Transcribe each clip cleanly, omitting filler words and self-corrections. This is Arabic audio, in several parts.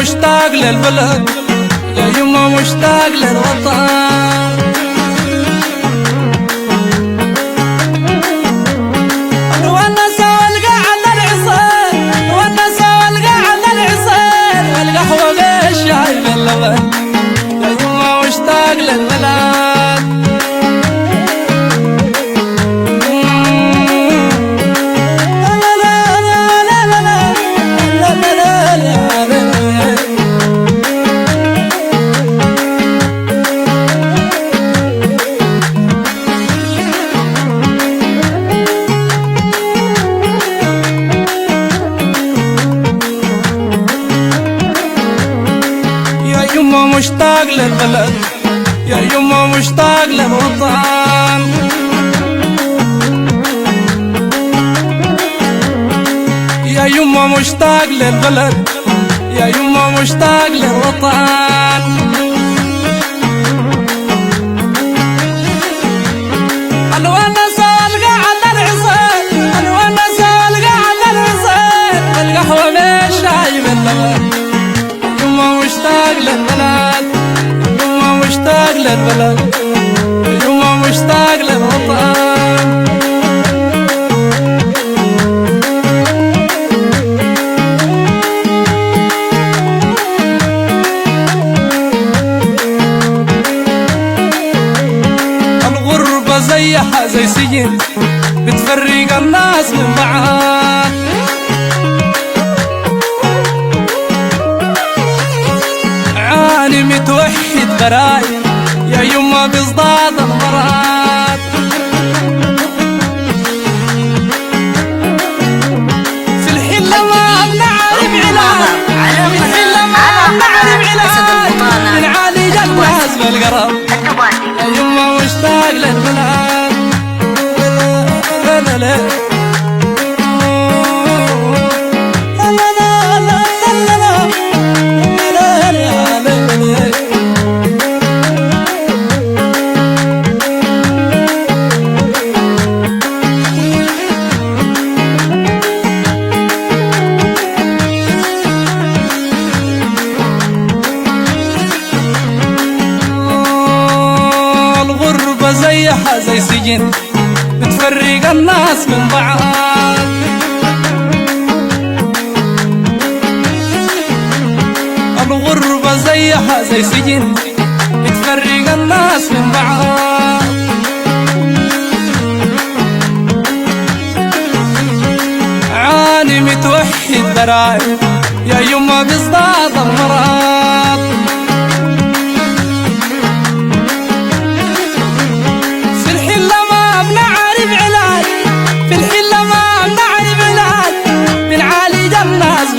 مشتاق للبلد، يا يما مشتاق للوطن. الونسة والقعدة العصير، الونسة والقعدة العصير، والقهوة بالشاي باللبن، يا يما مشتاق للبلد. مشتاق للبلد، يا يما مشتاق للوطن. يا يما مشتاق للبلد، يا يما مشتاق للوطن. الونسة والقعدة العصير، الونسة والقعدة العصير، والقهوة بالشاي باللبن، يما مشتاق للبلد، يما مشتاق للبلد، يما مشتاق للوطن. الغربة زيها زي سجن، بتفرق الناس من بعض. عالي متوحد غرايب، يا يما بصداد المرات. في الحلة ما بنعرف علاج، في الحلة ما بنعرف علاج، بنعالج الناس بالقرب، يا يما مشتاق للبلد. لا لا لا زيها زي سجن، بتفرق الناس من بعض. الغربة زيها زي سجن، بتفرق الناس من بعض. عاني متوحد ضرايب، يا يما بصداد المرض.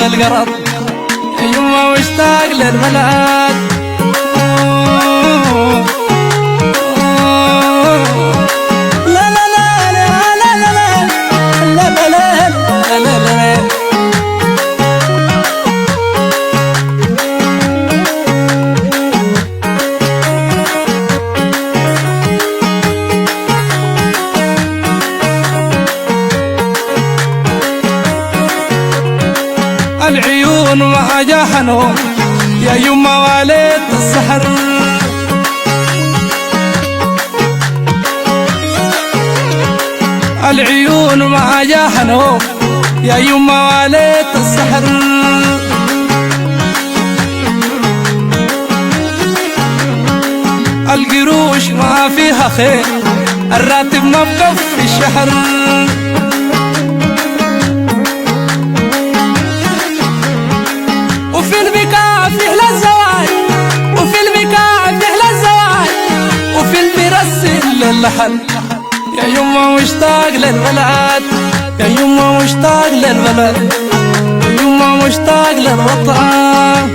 القرب، يا يما مشتاق للبلد. لا لا لا لا لا لا لا لا لا لا لا. العيون ما جاحنوا، يا يما واليت السحر. العيون ما جاحنوا، يا يما واليت السحر. القروش ما فيها خير، الراتب ما بكفي الشهر. وفي البكاء فيه للزواج، وفي البكاء فيه للزواج، وفي المرسل للحل، يا يما مشتاق للبلد، يا يما مشتاق للبلد، يا يما مشتاق للوطن.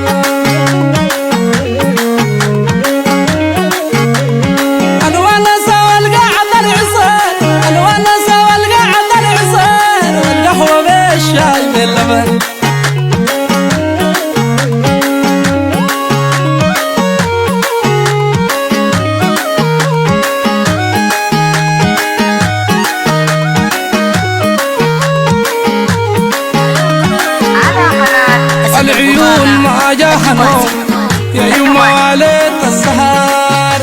الونسة والقعدة العصير، الونسة والقعدة العصير، والقهوة بالشاي باللبن. العيون ما جاها يا يما والد السهر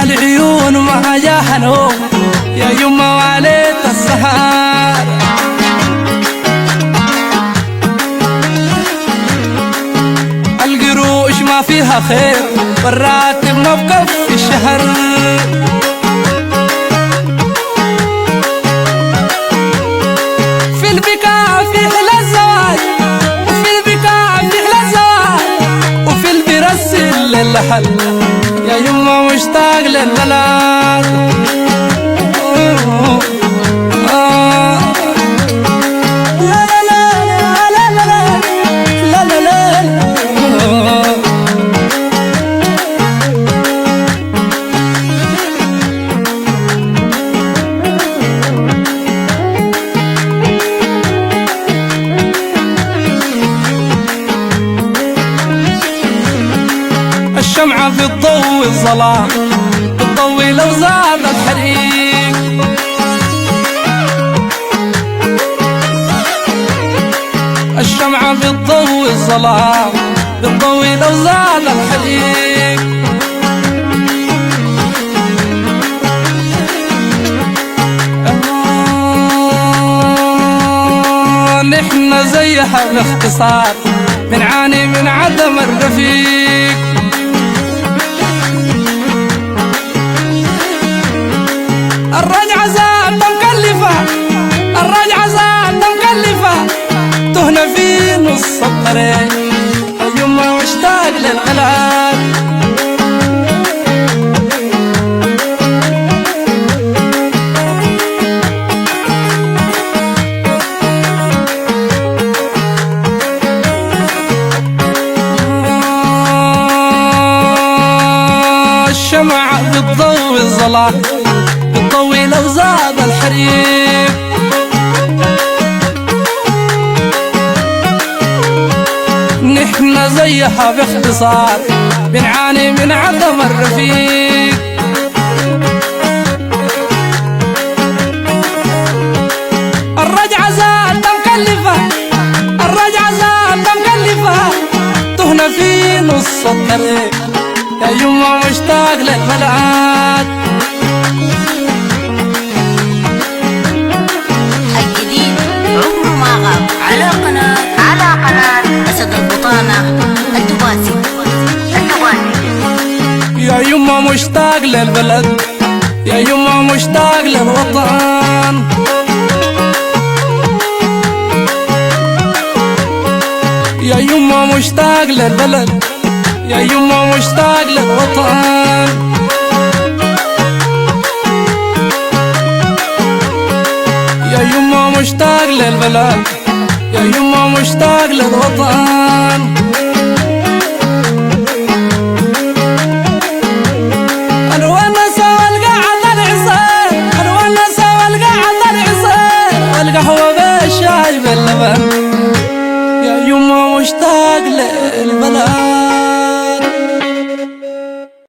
العيون ما جاحنو يا يما والد السهر القروش ما فيها خير والراتب ما بكفي الشهر في البكاء في حلى الزواج وفي البكاء في حلى الزواج وفي البرسل للحل يا يما مشتاق للبلد الشمعة في الضوء الظلام بتضوي لو زاد الحريق الشمعة في الضوء الظلام بتضوي لو زاد الحريق نحن زيها باختصار بنعاني من عدم الرفيق الرجعة زاد مكلفة الرجعة زاد مكلفة تهنا في نص الطريق يما مشتاق للغلال الشمعة بتضوي الظلام بتضوي لو زاد الحريق نحن زيها باختصار بنعاني من عدم الرفيق الرجعة زاد مكلفة الرجعة زاد مكلفة تهنا في نص الطريق يا يما مشتاق للبلد الجديد عمره ما غاب على قناة أسد البطانة الدباسي يا يما مشتاق للبلد يا يما مشتاق للوطن يا يما مشتاق للبلد يا يما مشتاق للوطن يا يما مشتاق للبلد يا يما مشتاق للوطن